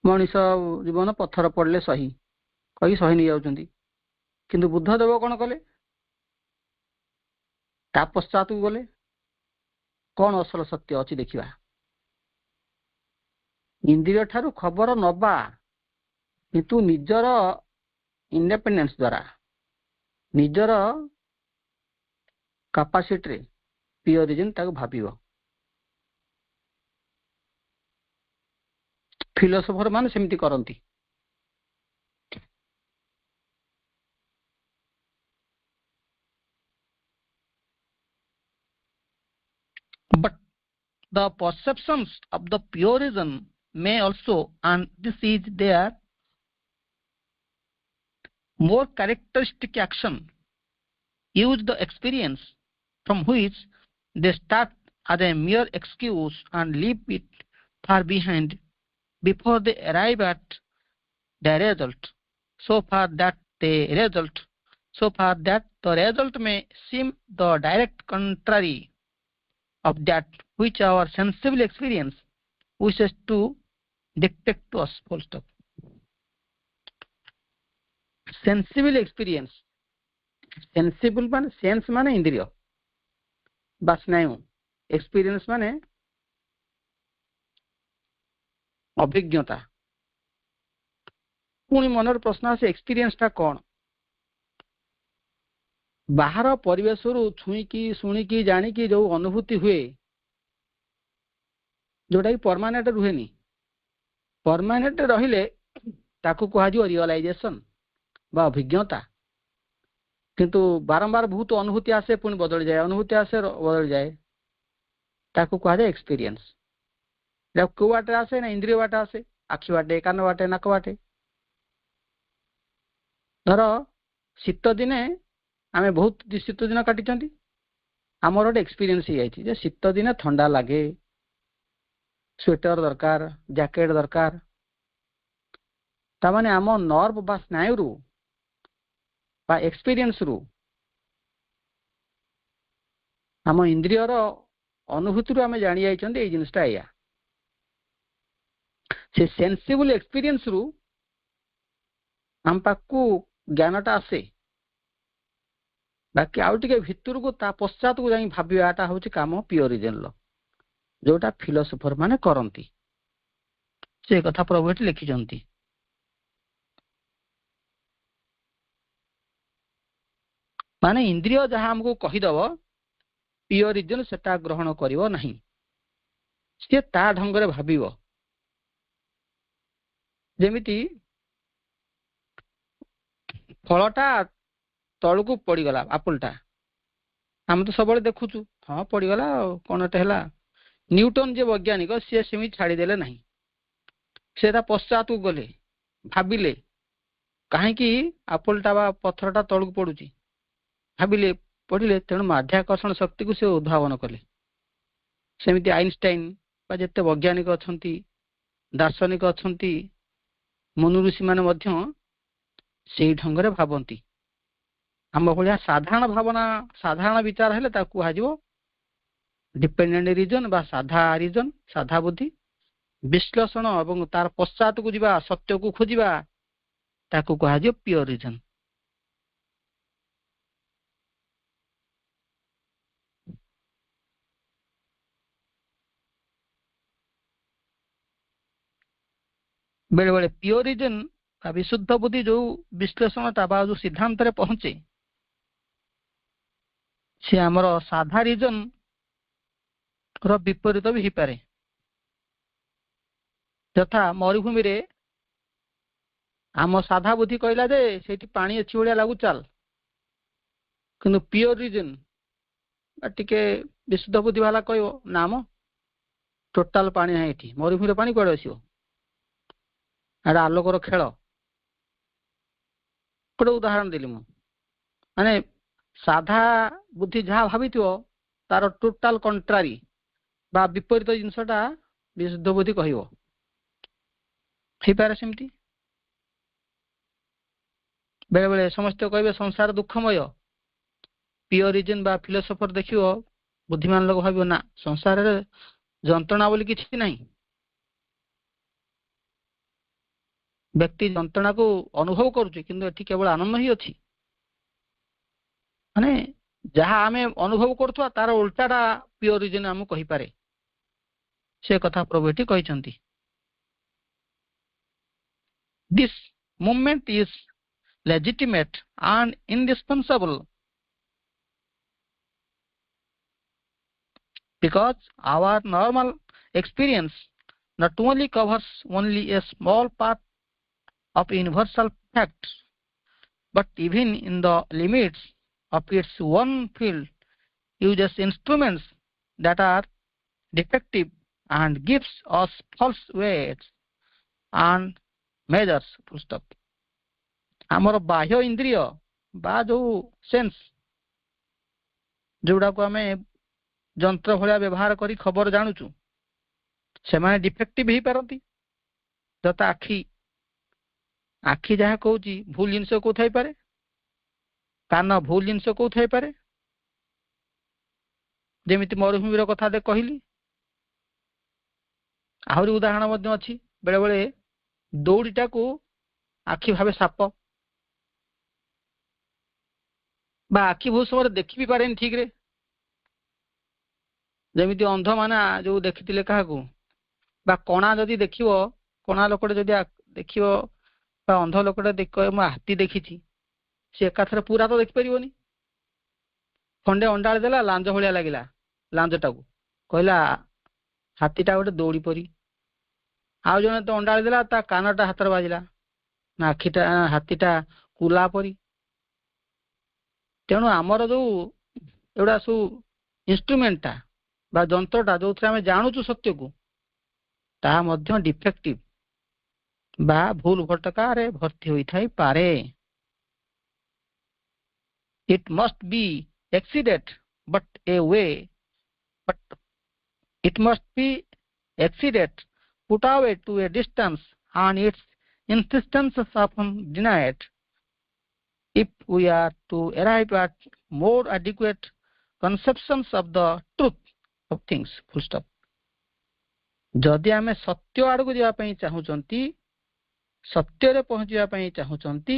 मनीष जीवन पत्थर पड़ले सही कही सही नहीं जाउचंती किंतु बुद्ध देव कोन कले ता पश्चात गले कौन असल सत्य अच्छी देखा इंद्रिय ठारू खबर नबा किंतु निजर इंडिपेंडेंस द्वारा निजर कैपेसिटी रे प्योर रीजन ताको भाबिबो फिलोसोफर माने सेमती करंती but the perceptions of the pure reason may also, and this is their more characteristic action, use the experience from which they start as a mere excuse and leave it far behind before they arrive at the result, so far that the result may seem the direct contrary of that which our sensible experience wishes to dictate to us. Full stop. Sensible experience, sensible माने sense माने इंद्रिय बस नहीं experience माने अभिज्ञता पुणी मनर प्रश्न आसे experience टा कौन बाहर परिवेश छुई की शुणी की जानी की जो अनुभूति हुए जोटा कि परमानेंट रुहेनी परमानेंट रहिले ताकू कहा जो रियलाइजेशन बा अभिज्ञता किंतु बारंबार बहुत अनुभूति आसे पुणी बदल जाए अनुभूति आसे बदल जाए ताकू कहा जाए एक्सपीरियंस जब को बाटे आसे ना इंद्रिय बाटे आसे आखि बाटे कान बाटे नाक बाटे धर शीत दिने आमे बहुत शीत दिन काटी आमर गोटे एक्सपीरियंस हो शीत दिन ठंडा लगे स्वेटर दरकार जैकेट दरकार तामाने आम नर्व बा स्नायु रु बा एक्सपीरियंस रु आम इंद्रियर अनुभूति रु आमे जानी जाइछन्ते ए जिनिसटा या से सेंसिबल एक्सपीरियंस रु आम पाकू ज्ञानटा आसे बाकी आउ टिके भितर को ता पश्चात को जाई भाबियाटा होची काम प्योर रीजन लो जोटा फिलोसोफर माने करंती से कथा प्रभु एठी लिखि जंती माने इंद्रिय जहां हमको कहि दबो प्योर रीजन सेटा ग्रहण करिवो नहीं से ता ढंग रे भाबिवो जेमिति फलटा ତଳକୁ ପଡ଼ିଗଲା ଆପଲଟା। ଆମେ ତ ସବୁବେଳେ ଦେଖୁଛୁ, ହଁ ପଡ଼ିଗଲା ଆଉ କ'ଣ ଏଟା ହେଲା। ନ୍ୟୁଟନ ଯେ ବୈଜ୍ଞାନିକ ସିଏ ସେମିତି ଛାଡ଼ିଦେଲେ ନାହିଁ, ସେ ତା ପଶ୍ଚାତକୁ ଗଲେ, ଭାବିଲେ କାହିଁକି ଆପଲଟା ବା ପଥରଟା ତଳକୁ ପଡ଼ୁଛି, ଭାବିଲେ ପଢ଼ିଲେ, ତେଣୁ ମାଧ୍ୟାକର୍ଷଣ ଶକ୍ତିକୁ ସେ ଉଦ୍ଭାବନ କଲେ। ସେମିତି ଆଇନଷ୍ଟାଇନ ବା ଯେତେ ବୈଜ୍ଞାନିକ ଅଛନ୍ତି, ଦାର୍ଶନିକ ଅଛନ୍ତି, ମନୁ ଋଷିମାନେ ମଧ୍ୟ ସେଇ ଢଙ୍ଗରେ ଭାବନ୍ତି। ଆମ ଭଳିଆ ସାଧାରଣ ଭାବନା, ସାଧାରଣ ବିଚାର ହେଲେ ତାକୁ କୁହାଯିବ ଡିପେଣ୍ଡେଣ୍ଟ ରିଜନ ବା ସାଧା ରିଜନ, ସାଧା ବୁଦ୍ଧି। ବିଶ୍ଳେଷଣ ଏବଂ ତାର ପଶ୍ଚାତକୁ ଯିବା, ସତ୍ୟକୁ ଖୋଜିବା, ତାକୁ କୁହାଯିବ ପିଓର ରିଜନ। ବେଳେ ବେଳେ ପିଓର ରିଜନ ବା ବିଶୁଦ୍ଧ ବୁଦ୍ଧି ଯୋଉ ବିଶ୍ଳେଷଣଟା ବା ଯୋଉ ସିଦ୍ଧାନ୍ତରେ ପହଞ୍ଚେ, ସେ ଆମର ସାଧା ରିଜନ ର ବିପରୀତ ବି ହେଇପାରେ। ଯଥା ମରୁଭୂମିରେ ଆମ ସାଧା ବୁଦ୍ଧି କହିଲା ଯେ ସେଇଠି ପାଣି ଅଛି ଭଳିଆ ଲାଗୁ, ଚାଲ। କିନ୍ତୁ ପିଓର ରିଜନ ବା ଟିକେ ବିଶୁଦ୍ଧ ବୁଦ୍ଧି ବାଲା କହିବ ନା ମ ଟୋଟାଲ ପାଣି ନାହିଁ ଏଠି, ମରୁଭୂମିରେ ପାଣି କୁଆଡ଼େ ଆସିବ, ଏଟା ଆଲୋକର ଖେଳ। ଗୋଟେ ଉଦାହରଣ ଦେଲି ମୁଁ। ମାନେ ସାଧା ବୁଦ୍ଧି ଯାହା ଭାବିଥିବ ତାର ଟୋଟାଲ କଣ୍ଟ୍ରାରି ବା ବିପରୀତ ଜିନିଷଟା ବିଶୁଦ୍ଧ ବୁଦ୍ଧି କହିବ। ହେଇପାରେ ସେମିତି। ବେଳେ ବେଳେ ସମସ୍ତେ କହିବେ ସଂସାର ଦୁଃଖମୟ, ପିଓର ରିଜନ ବା ଫିଲୋସଫର ଦେଖିବ, ବୁଦ୍ଧିମାନ ଲୋକ ଭାବିବ ନା ସଂସାରରେ ଯନ୍ତ୍ରଣା ବୋଲି କିଛି ନାହିଁ। ବ୍ୟକ୍ତି ଯନ୍ତ୍ରଣାକୁ ଅନୁଭବ କରୁଛି, କିନ୍ତୁ ଏଠି କେବଳ ଆନନ୍ଦ ହିଁ ଅଛି। ମାନେ ଯାହା ଆମେ ଅନୁଭବ କରୁଥିବା ତାର ଉଲ୍ଟାଟା ପିଓର ରିଜନ ଆମକୁ କହିପାରେ। ସେ କଥା ପ୍ରଭୁ ଏଠି କହିଛନ୍ତି। This movement is legitimate and indispensable because our normal experience not only covers only a small part of universal fact, but even in the limits of its one field uses instruments that are defective and gives us false weights and measures. Full stop. ଆମର ବାହ୍ୟ ଇନ୍ଦ୍ରିୟ ବା ଯୋଉ sense, ଯୋଉଟାକୁ ଆମେ ଯନ୍ତ୍ର ଭଳିଆ ବ୍ୟବହାର କରି ଖବର ଜାଣୁଛୁ, ସେମାନେ ଡିଫେକ୍ଟିଭ ହେଇପାରନ୍ତି। ଯଥା ଆଖି, ଆଖି ଯାହା କହୁଛି ଭୁଲ ଜିନିଷ କହୁଥାଇପାରେ, କାନ ଭୁଲ ଜିନିଷ କହୁଥାଇପାରେ। ଯେମିତି ମରୁଭୂମିର କଥା କହିଲି, ଆହୁରି ଉଦାହରଣ ମଧ୍ୟ ଅଛି। ବେଳେ ବେଳେ ଦୌଡ଼ିଟାକୁ ଆଖି ଭାବେ ସାପ, ବା ଆଖି ବହୁତ ସମୟରେ ଦେଖି ବି ପାରେନି ଠିକରେ। ଯେମିତି ଅନ୍ଧମାନେ ଯୋଉ ଦେଖିଥିଲେ କାହାକୁ, ବା କଣା ଯଦି ଦେଖିବ, କଣା ଲୋକଟେ ଯଦି ଦେଖିବ ବା ଅନ୍ଧ ଲୋକଟେ ଦେଖିବ ମୁଁ ହାତୀ ଦେଖିଛି, ସେ ଏକାଥରେ ପୁରା ତ ଦେଖିପାରିବନି। ଖଣ୍ଡେ ଅଣ୍ଡାଳି ଦେଲା, ଲାଞ୍ଜ ଭଳିଆ ଲାଗିଲା, ଲାଞ୍ଜଟାକୁ କହିଲା ହାତୀଟା ଗୋଟେ ଦୌଡ଼ି ପରି। ଆଉ ଜଣେ ତ ଅଣ୍ଡାଳି ଦେଲା, ତା କାନଟା ହାତରେ ବାଜିଲା, ନା ଆଖିଟା ହାତୀଟା କୁଲା ପରି। ତେଣୁ ଆମର ଯୋଉ ଏଗୁଡ଼ା ସବୁ ଇନଷ୍ଟ୍ରୁମେଣ୍ଟଟା ବା ଯନ୍ତ୍ରଟା ଯୋଉଥିରେ ଆମେ ଜାଣୁଛୁ ସତ୍ୟକୁ, ତାହା ମଧ୍ୟ ଡିଫେକ୍ଟିଭ ବା ଭୁଲ ଭଟକାରେ ଭର୍ତ୍ତି ହୋଇଥାଇପାରେ। It must be exceeded but it must be exceeded, put away to a distance, and its insistence is often denied if we are to arrive at more adequate conceptions of the truth of things. Full stop. ଯଦି ଆମେ ସତ୍ୟ ଆଡ଼କୁ ଯିବା ପାଇଁ ଚାହୁଁଛନ୍ତି, ସତ୍ୟରେ ପହଞ୍ଚିବା ପାଇଁ ଚାହୁଁଛନ୍ତି,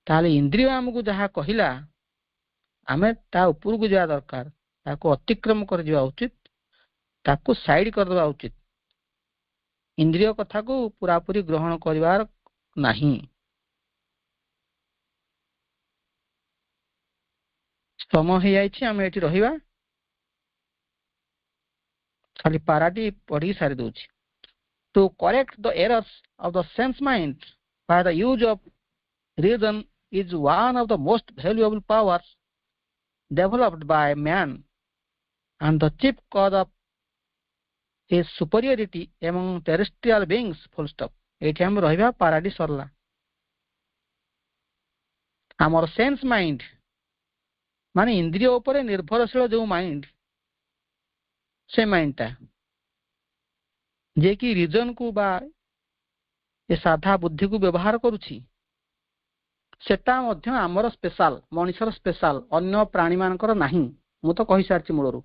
ତାହେଲେ ଇନ୍ଦ୍ରିୟ ଆମକୁ ଯାହା କହିଲା ଆମେ ତା ଉପରକୁ ଯିବା ଦରକାର, ତାକୁ ଅତିକ୍ରମ କରିଯିବା ଉଚିତ, ତାକୁ ସାଇଡ କରିଦେବା ଉଚିତ। ଇନ୍ଦ୍ରିୟ କଥାକୁ ପୁରାପୁରି ଗ୍ରହଣ କରିବାର ନାହିଁ। ସମୟ ହେଇଯାଇଛି, ଆମେ ଏଠି ରହିବା। ଖାଲି ପାରାଟି ପଢିକି ସାରି ଦଉଛି। To correct the errors of the sense mind by the use of reason is one of the most valuable powers developed by man and the chief cause of his superiority among terrestrial beings. Full stop. ଏଇଠି ଆମେ ରହିବା, ପାରାଟି ସରିଲା। ଆମର sense mind ମାନେ ଇନ୍ଦ୍ରିୟ ଉପରେ ନିର୍ଭରଶୀଳ ଯେଉଁ ମାଇଣ୍ଡ, ସେ ମାଇଣ୍ଡଟା ଯିଏକି ରିଜନକୁ ବା ଏ ସାଧା ବୁଦ୍ଧିକୁ ବ୍ୟବହାର କରୁଛି, ସେଟା ମଧ୍ୟ ଆମର ସ୍ପେଶାଲ, ମଣିଷର ସ୍ପେଶାଲ, ଅନ୍ୟ ପ୍ରାଣୀମାନଙ୍କର ନାହିଁ। ମୁଁ ତ କହିସାରିଛି ମୂଳରୁ,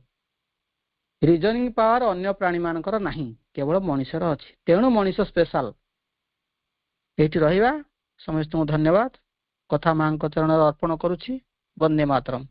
ରିଜନିଂ ପାୱାର ଅନ୍ୟ ପ୍ରାଣୀମାନଙ୍କର ନାହିଁ, କେବଳ ମଣିଷର ଅଛି। ତେଣୁ ମଣିଷ ସ୍ପେଶାଲ। ଏଇଠି ରହିବା। ସମସ୍ତଙ୍କୁ ଧନ୍ୟବାଦ। କଥା ମାଙ୍କ ଚରଣରେ ଅର୍ପଣ କରୁଛି। ବନ୍ଦେ ମାତରମ୍।